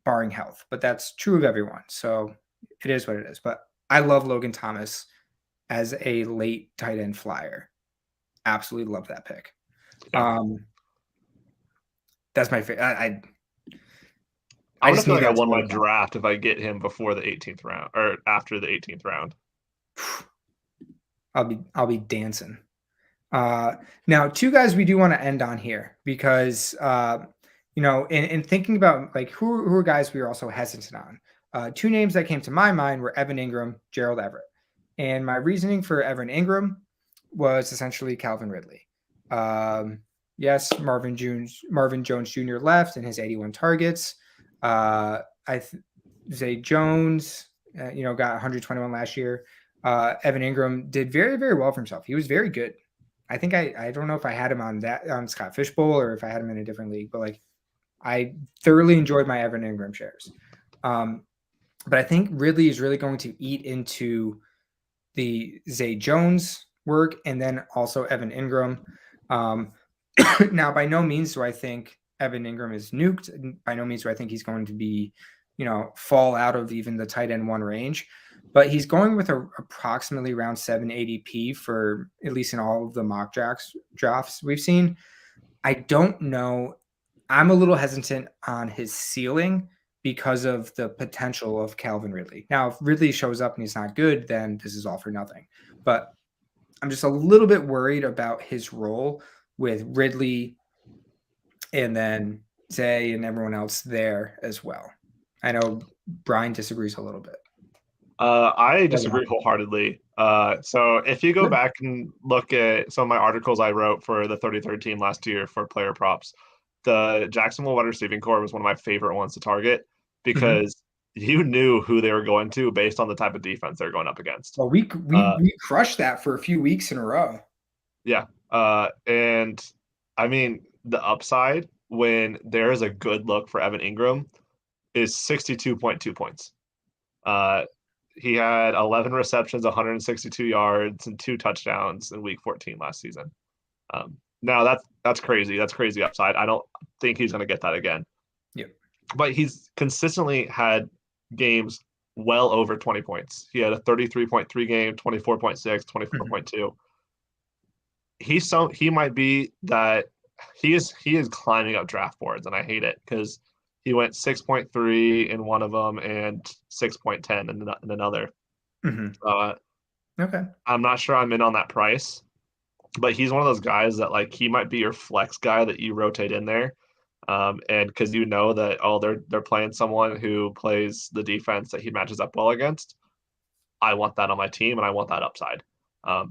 barring health. But that's true of everyone. So it is what it is. But I love Logan Thomas as a late tight end flyer. Absolutely love that pick. Yeah. That's my favorite. I just feel like I won my draft if I get him before the 18th round or after the 18th round. I'll be dancing. Now, 2 guys we do want to end on here because in thinking about like who are guys we were also hesitant on. 2 names that came to my mind were Evan Ingram, Gerald Everett. And my reasoning for Evan Ingram was essentially Calvin Ridley. Yes, Marvin Jones Jr. left and his 81 targets. Zay Jones, got 121 last year. Evan Ingram did very, very well for himself. He was very good. I think I don't know if I had him on Scott Fishbowl or if I had him in a different league, but like I thoroughly enjoyed my Evan Ingram shares. But I think Ridley is really going to eat into the Zay Jones work and then also Evan Ingram. Now, by no means do I think Evan Ingram is nuked. By no means do I think he's going to be, fall out of even the tight end 1 range. But he's going with approximately around 7 ADP for at least in all of the mock drafts we've seen. I don't know. I'm a little hesitant on his ceiling because of the potential of Calvin Ridley. Now, if Ridley shows up and he's not good, then this is all for nothing. But I'm just a little bit worried about his role with Ridley and then Zay and everyone else there as well. I know Brian disagrees a little bit. I disagree wholeheartedly. So if you go back and look at some of my articles I wrote for the 33rd team last year for player props, the Jacksonville wide receiving core was one of my favorite ones to target because you knew who they were going to based on the type of defense they're going up against. Well, we crushed that for a few weeks in a row. Yeah. And I mean, the upside when there is a good look for Evan Ingram is 62.2 points. He had 11 receptions, 162 yards, and 2 touchdowns in Week 14 last season. Now that's crazy. That's crazy upside. I don't think he's going to get that again. Yep. But he's consistently had games well over 20 points. He had a 33.3 game, 24.6, 24.2. He might be that he is climbing up draft boards, and I hate it because he went 6.3 in one of them and 6.10 in another. Okay. I'm not sure I'm in on that price, but he's one of those guys that like he might be your flex guy that you rotate in there. And because that they're playing someone who plays the defense that he matches up well against. I want that on my team and I want that upside.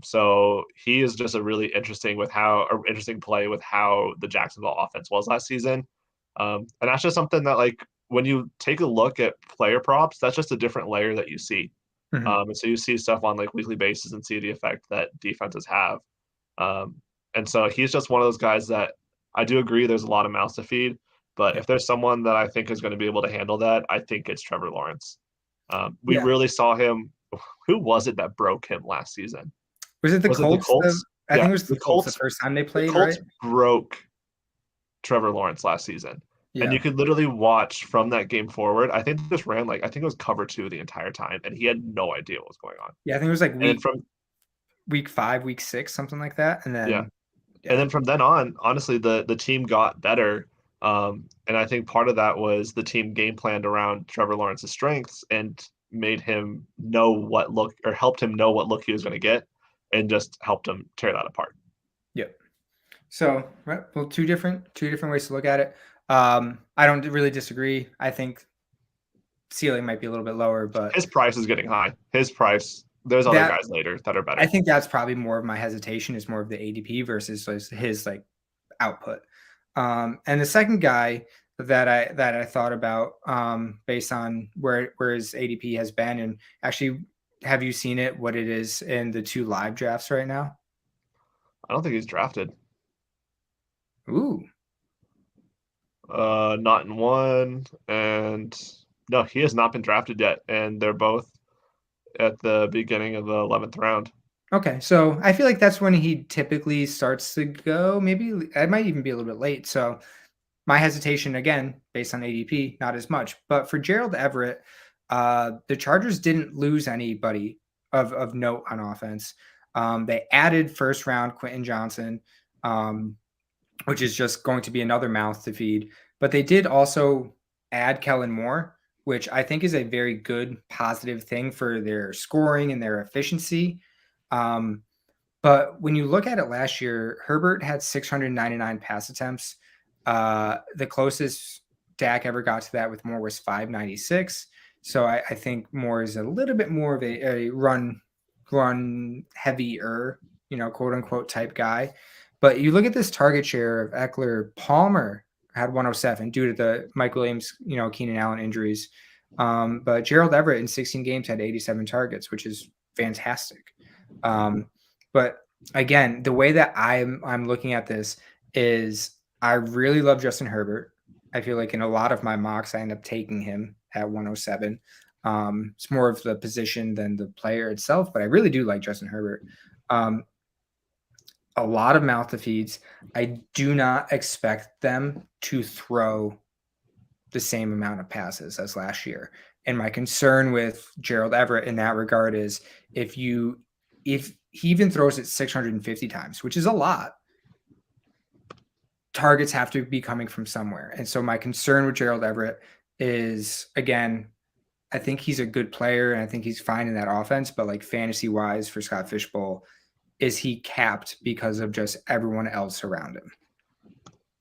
So he is just a really interesting play with how the Jacksonville offense was last season. And that's just something that like when you take a look at player props, that's just a different layer that you see. And so you see stuff on like weekly basis and see the effect that defenses have. And so he's just one of those guys that I do agree there's a lot of mouths to feed, but if there's someone that I think is going to be able to handle that, I think it's Trevor Lawrence. We really saw him. Who was it that broke him last season? Was it the Colts? I think it was the Colts the first time they played, right? The Colts broke Trevor Lawrence last season. Yeah. And you could literally watch from that game forward. I think this ran I think it was cover 2 the entire time, and he had no idea what was going on. Yeah, I think it was like week 5, week 6, something like that. And then and then from then on, honestly, the team got better. And I think part of that was the team game planned around Trevor Lawrence's strengths and made him know helped him know what look he was going to get, and just helped him tear that apart. Yep. So, well, two different ways to look at it. I don't really disagree. I think ceiling might be a little bit lower, but his price is getting high. There's other guys later that are better. I think that's probably more of my hesitation is more of the ADP versus his like output. And the second guy that I thought about based on where his ADP has been, and actually, have you seen it? What it is in the 2 live drafts right now? I don't think he's drafted. Ooh. Not in one, and no, he has not been drafted yet, and they're both at the beginning of the 11th round. Okay, so I feel like that's when he typically starts to go. Maybe it might even be a little bit late. So my hesitation, again, based on ADP, not as much. But for Gerald Everett, the Chargers didn't lose anybody of note on offense. They added first round Quentin Johnson, which is just going to be another mouth to feed. But they did also add Kellen Moore, which I think is a very good positive thing for their scoring and their efficiency. But when you look at it last year, Herbert had 699 pass attempts. The closest Dak ever got to that with Moore was 596. So I think Moore is a little bit more of a run heavier, quote unquote type guy. But you look at this target share of Eckler. Palmer had 107 due to the Mike Williams, Keenan Allen injuries. But Gerald Everett in 16 games had 87 targets, which is fantastic. But again, the way that I'm looking at this is I really love Justin Herbert. I feel like in a lot of my mocks, I end up taking him at 107. It's more of the position than the player itself, but I really do like Justin Herbert. A lot of mouth to feeds. I do not expect them to throw the same amount of passes as last year. And my concern with Gerald Everett in that regard is if he even throws it 650 times, which is a lot, targets have to be coming from somewhere. And so my concern with Gerald Everett is, again, I think he's a good player and I think he's fine in that offense, but like fantasy wise for Scott Fishbowl, is he capped because of just everyone else around him?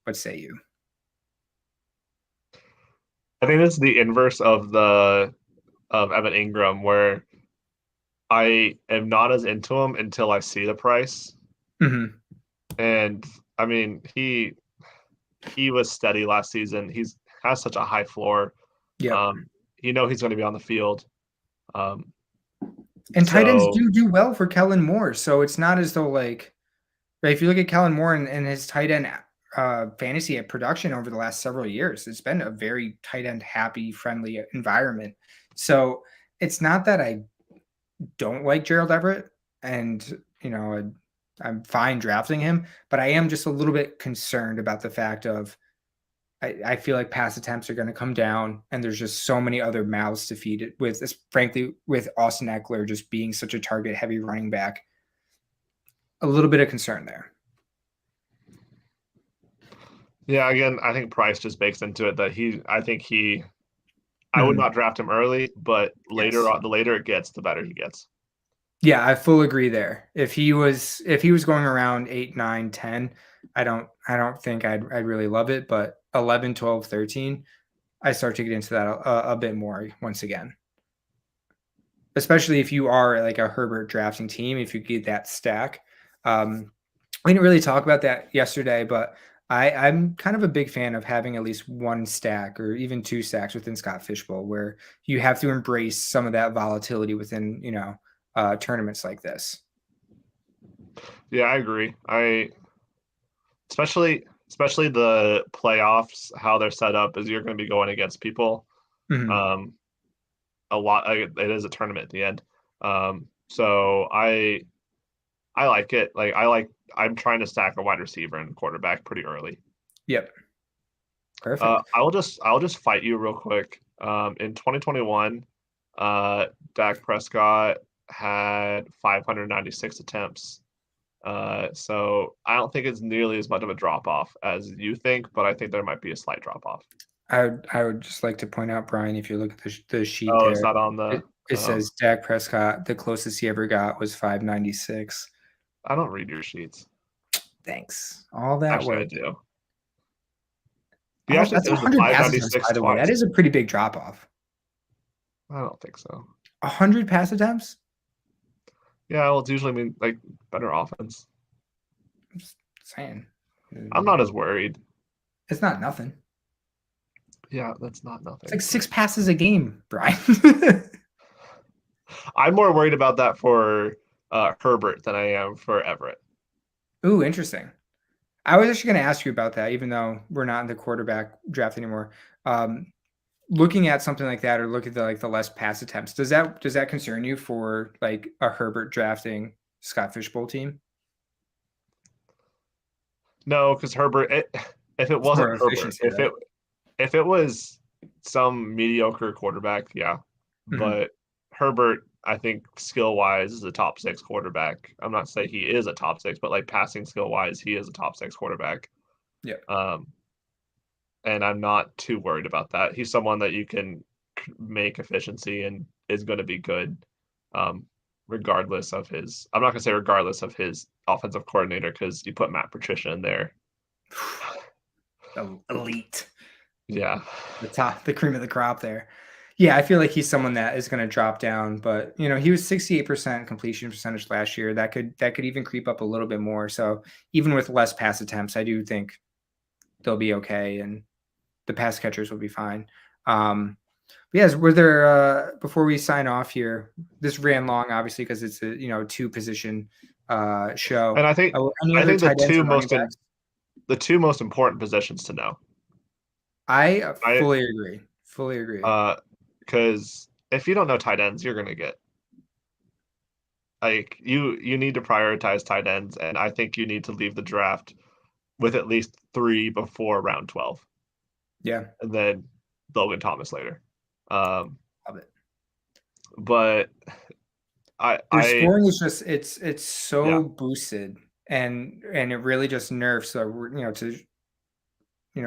What say you? I think this is the inverse of Evan Ingram, where I am not as into him until I see the price. Mm-hmm. And I mean, he was steady last season. Has such a high floor. Yeah. He's going to be on the field. And tight ends do well for Kellen Moore. So it's not as though like, right, if you look at Kellen Moore and his tight end fantasy production over the last several years, it's been a very tight end happy, friendly environment. So it's not that I don't like Gerald Everett and, I'm fine drafting him, but I am just a little bit concerned about the fact of I feel like pass attempts are going to come down and there's just so many other mouths to feed it with, frankly, with Austin Eckler just being such a target heavy running back. A little bit of concern there. Yeah, again, I think price just bakes into it that I would not draft him early, but later on, the later it gets, the better he gets. Yeah, I full agree there. If he was going around 8, 9, 10, I don't think I'd really love it, but 11, 12, 13, I start to get into that a bit more once again. Especially if you are like a Herbert drafting team, if you get that stack. We didn't really talk about that yesterday, but I'm kind of a big fan of having at least one stack or even two stacks within Scott Fishbowl, where you have to embrace some of that volatility within, tournaments like this. Yeah, I agree. Especially the playoffs, how they're set up is you're going to be going against people. Mm-hmm. A lot. It is a tournament at the end. So I like it. I'm trying to stack a wide receiver and quarterback pretty early. Yep. Perfect. I'll just fight you real quick. In 2021, Dak Prescott had 596 attempts. So I don't think it's nearly as much of a drop off as you think, but I think there might be a slight drop off. I would just like to point out, Brian, if you look at the sheet there, it's not on the. It says Dak Prescott, the closest he ever got was 596. I don't read your sheets. Thanks. All that Actually, work. I do. That's 100 pass attempts, by the way. That is a pretty big drop off. I don't think so. 100 pass attempts? Yeah, well, it's usually mean like better offense. I'm just saying. I'm not as worried. It's not nothing. Yeah, that's not nothing. It's like 6 passes a game, Brian. I'm more worried about that for Herbert than I am for Everett. Ooh, interesting. I was actually going to ask you about that, even though we're not in the quarterback draft anymore. Looking at something like that, or look at the less pass attempts, does that concern you for like a Herbert drafting Scott Fishbowl team? No, because Herbert, if it wasn't Herbert, if it was some mediocre quarterback, yeah. Mm-hmm. But Herbert, I think skill wise is a top 6 quarterback. I'm not saying he is a top 6, but like passing skill wise, he is a top 6 quarterback. Yeah. And I'm not too worried about that. He's someone that you can make efficiency and is going to be good, regardless of his. I'm not going to say regardless of his offensive coordinator, because you put Matt Patricia in there. Elite. Yeah. The cream of the crop there. Yeah, I feel like he's someone that is going to drop down, but he was 68% completion percentage last year. That could even creep up a little bit more. So even with less pass attempts, I do think they'll be okay, and the pass catchers will be fine. Yes, were there before we sign off here? This ran long, obviously, because it's a 2-position show. And I think Any other the tight ends or running backs? the two most important positions to know. I fully agree. Fully agree. Because if you don't know tight ends, you're gonna get like you need to prioritize tight ends, and I think you need to leave the draft with at least 3 before round 12. Yeah, and then Logan Thomas later. love it. But Their scoring is just it's so Yeah. boosted, and it really just nerfs. So to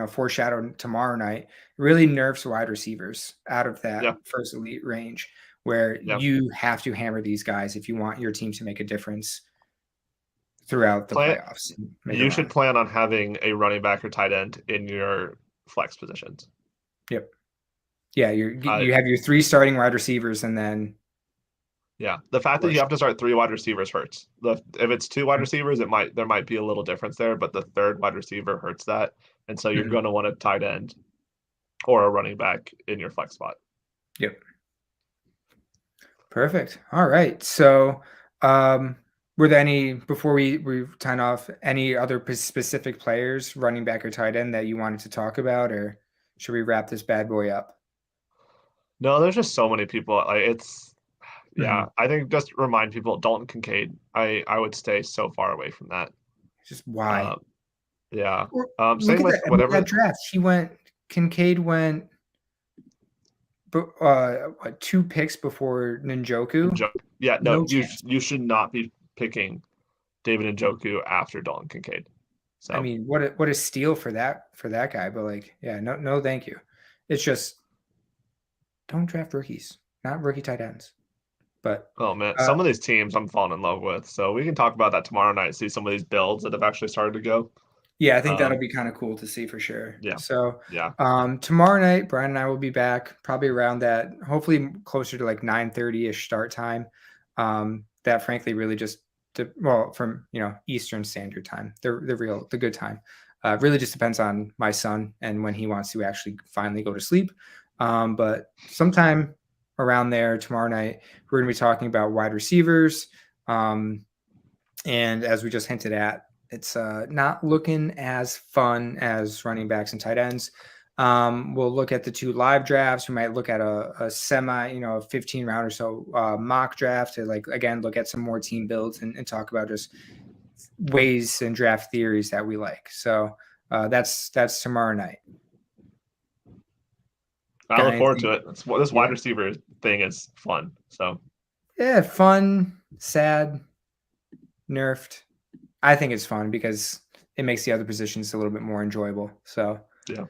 foreshadow tomorrow night, really nerfs wide receivers out of that Yeah. first elite range, where Yeah. you have to hammer these guys if you want your team to make a difference throughout the playoffs. You should plan on having a running back or tight end in your flex positions. Yep. Yeah, you have your 3 starting wide receivers, and then the fact that you have to start 3 wide receivers hurts. If it's 2 wide receivers, there might be a little difference there, but the third wide receiver hurts that, and so you're going to want a tight end or a running back in your flex spot. Yep. Perfect. All right. So, were there any, before we sign off, any other specific players, running back or tight end, that you wanted to talk about, or should we wrap this bad boy up? No, there's just so many people. I think just remind people, Dalton Kincaid, I would stay so far away from that. Just why? Same with whatever that draft. Kincaid went 2 picks before Njoku. Yeah, no, you should not be picking David Njoku after Dalton Kincaid. So I mean, what a steal for that guy, but no, thank you. It's just don't draft rookies, not rookie tight ends. But oh man, some of these teams I'm falling in love with. So we can talk about that tomorrow night. See some of these builds that have actually started to go. Yeah, I think that'll be kind of cool to see for sure. Yeah. So yeah, tomorrow night, Brian and I will be back probably around that, hopefully closer to like 9:30ish start time. That frankly really just from Eastern Standard Time, the good time. Really just depends on my son and when he wants to actually finally go to sleep. But sometime around there tomorrow night, we're going to be talking about wide receivers. And as we just hinted at, it's not looking as fun as running backs and tight ends. We'll look at the 2 live drafts. We might look at a semi, a 15 round or so mock draft to again, look at some more team builds and talk about just ways and draft theories that we like. So that's tomorrow night. I look forward to it. This wide receiver thing is fun. So yeah, fun, sad, nerfed. I think it's fun because it makes the other positions a little bit more enjoyable. So yeah,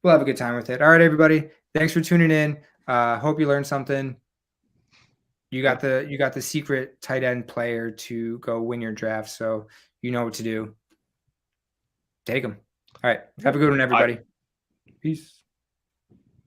we'll have a good time with it. All right, everybody. Thanks for tuning in. Hope you learned something. You got the secret tight end player to go win your draft. So you know what to do. Take them. All right. Have a good one, everybody. Peace.